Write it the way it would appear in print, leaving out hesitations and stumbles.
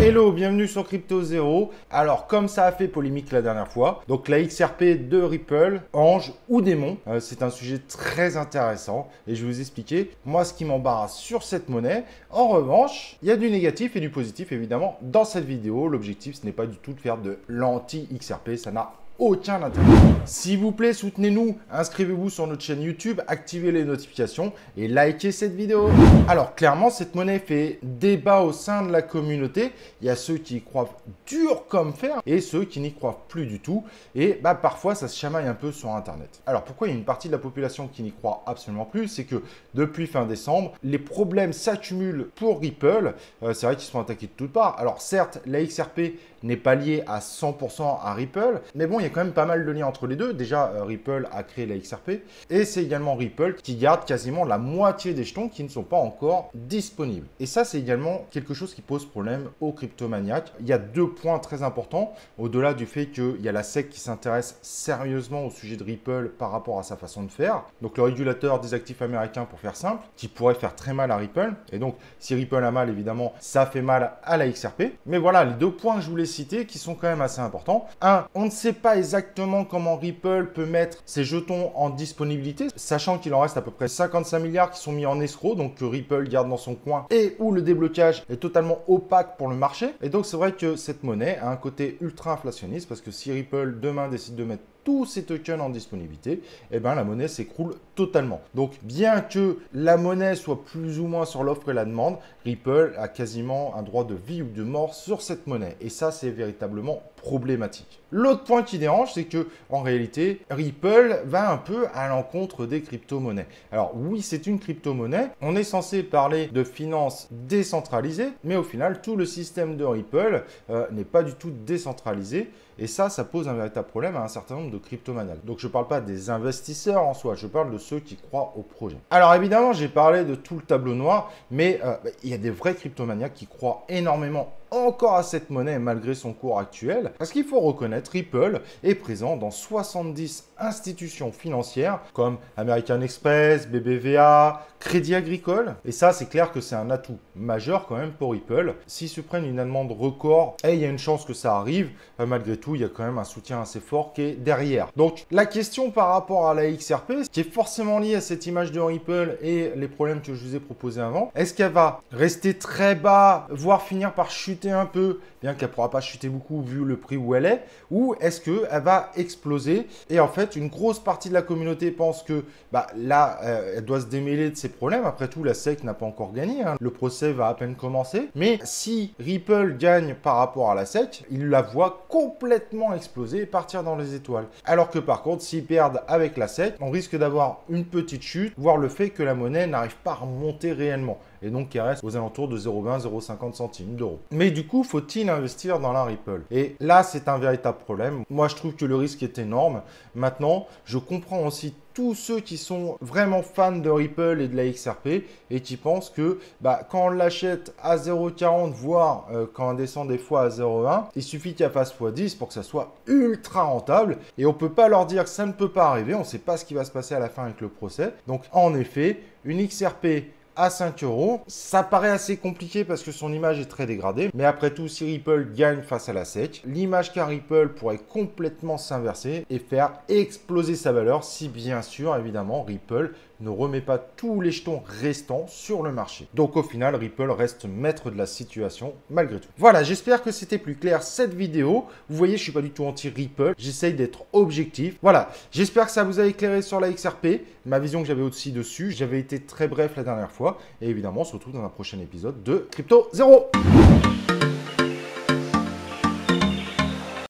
Hello, bienvenue sur Crypto Zero. Alors, comme ça a fait polémique la dernière fois, donc la XRP de Ripple, ange ou démon, c'est un sujet très intéressant et je vais vous expliquer moi ce qui m'embarrasse sur cette monnaie. En revanche, il y a du négatif et du positif évidemment dans cette vidéo. L'objectif, ce n'est pas du tout de faire de l'anti-XRP, ça n'a aucun intérêt. S'il vous plaît, soutenez-nous, inscrivez-vous sur notre chaîne YouTube, activez les notifications et likez cette vidéo. Alors clairement, cette monnaie fait débat au sein de la communauté. Il y a ceux qui y croient dur comme fer et ceux qui n'y croient plus du tout. Et parfois, ça se chamaille un peu sur Internet. Alors pourquoi il y a une partie de la population qui n'y croit absolument plus? C'est que depuis fin décembre, les problèmes s'accumulent pour Ripple. C'est vrai qu'ils se font attaquer de toutes parts. Alors certes, la XRP n'est pas liée à 100% à Ripple, mais bon, il y a quand même pas mal de liens entre les deux. Déjà, Ripple a créé la XRP et c'est également Ripple qui garde quasiment la moitié des jetons qui ne sont pas encore disponibles. Et ça, c'est également quelque chose qui pose problème aux cryptomaniaques. Il y a deux points très importants, au-delà du fait qu'il y a la SEC qui s'intéresse sérieusement au sujet de Ripple par rapport à sa façon de faire. Donc le régulateur des actifs américains, pour faire simple, qui pourrait faire très mal à Ripple. Et donc, si Ripple a mal, évidemment, ça fait mal à la XRP. Mais voilà, les deux points que je voulais citer qui sont quand même assez importants. Un, on ne sait pas exactement comment Ripple peut mettre ses jetons en disponibilité, sachant qu'il en reste à peu près 55 milliards qui sont mis en escroc, donc que Ripple garde dans son coin et où le déblocage est totalement opaque pour le marché. Et donc c'est vrai que cette monnaie a un côté ultra inflationniste parce que si Ripple demain décide de mettre tous ces tokens en disponibilité, la monnaie s'écroule totalement. Donc, bien que la monnaie soit plus ou moins sur l'offre et la demande, Ripple a quasiment un droit de vie ou de mort sur cette monnaie. Et ça, c'est véritablement problématique. L'autre point qui dérange, c'est que en réalité, Ripple va un peu à l'encontre des crypto-monnaies. Alors oui, c'est une crypto-monnaie. On est censé parler de finances décentralisées, mais au final, tout le système de Ripple n'est pas du tout décentralisé. Et ça pose un véritable problème à un certain nombre de cryptomaniaques. Donc je ne parle pas des investisseurs en soi, je parle de ceux qui croient au projet. Alors évidemment, j'ai parlé de tout le tableau noir, mais il y a des vrais cryptomaniaques qui croient énormément encore à cette monnaie malgré son cours actuel. Parce qu'il faut reconnaître, Ripple est présent dans 70 institutions financières comme American Express, BBVA, Crédit Agricole. Et ça, c'est clair que c'est un atout majeur quand même pour Ripple. S'ils se prennent une amende record, il y a une chance que ça arrive. Malgré tout, il y a quand même un soutien assez fort qui est derrière. Donc, la question par rapport à la XRP, qui est forcément liée à cette image de Ripple et les problèmes que je vous ai proposés avant, est-ce qu'elle va rester très bas, voire finir par chuter un peu, bien qu'elle ne pourra pas chuter beaucoup vu le prix où elle est, ou est-ce qu'elle va exploser? Et en fait, une grosse partie de la communauté pense que là, elle doit se démêler de ses problèmes. Après tout, la SEC n'a pas encore gagné, hein. Le procès va à peine commencer. Mais si Ripple gagne par rapport à la SEC, il la voit complètement exploser et partir dans les étoiles. Alors que par contre, s'ils perdent avec la SEC, on risque d'avoir une petite chute, voire le fait que la monnaie n'arrive pas à remonter réellement. Et donc qui reste aux alentours de 0,20, 0,50 centimes d'euros. Mais du coup, faut-il investir dans la Ripple? Et là, c'est un véritable problème. Moi, je trouve que le risque est énorme. Maintenant, je comprends aussi tous ceux qui sont vraiment fans de Ripple et de la XRP et qui pensent que quand on l'achète à 0,40, voire quand on descend des fois à 0,1, il suffit qu'elle fasse x10 pour que ça soit ultra rentable. Et on ne peut pas leur dire que ça ne peut pas arriver. On ne sait pas ce qui va se passer à la fin avec le procès. Donc, en effet, une XRP à 5 euros, ça paraît assez compliqué parce que son image est très dégradée. Mais après tout, si Ripple gagne face à la SEC, l'image qu'a Ripple pourrait complètement s'inverser et faire exploser sa valeur si bien sûr, évidemment, Ripple ne remet pas tous les jetons restants sur le marché. Donc au final, Ripple reste maître de la situation malgré tout. Voilà, j'espère que c'était plus clair cette vidéo. Vous voyez, je ne suis pas du tout anti-Ripple. J'essaye d'être objectif. Voilà, j'espère que ça vous a éclairé sur la XRP, ma vision que j'avais aussi dessus. J'avais été très bref la dernière fois. Et évidemment, on se retrouve dans un prochain épisode de Crypto Zero.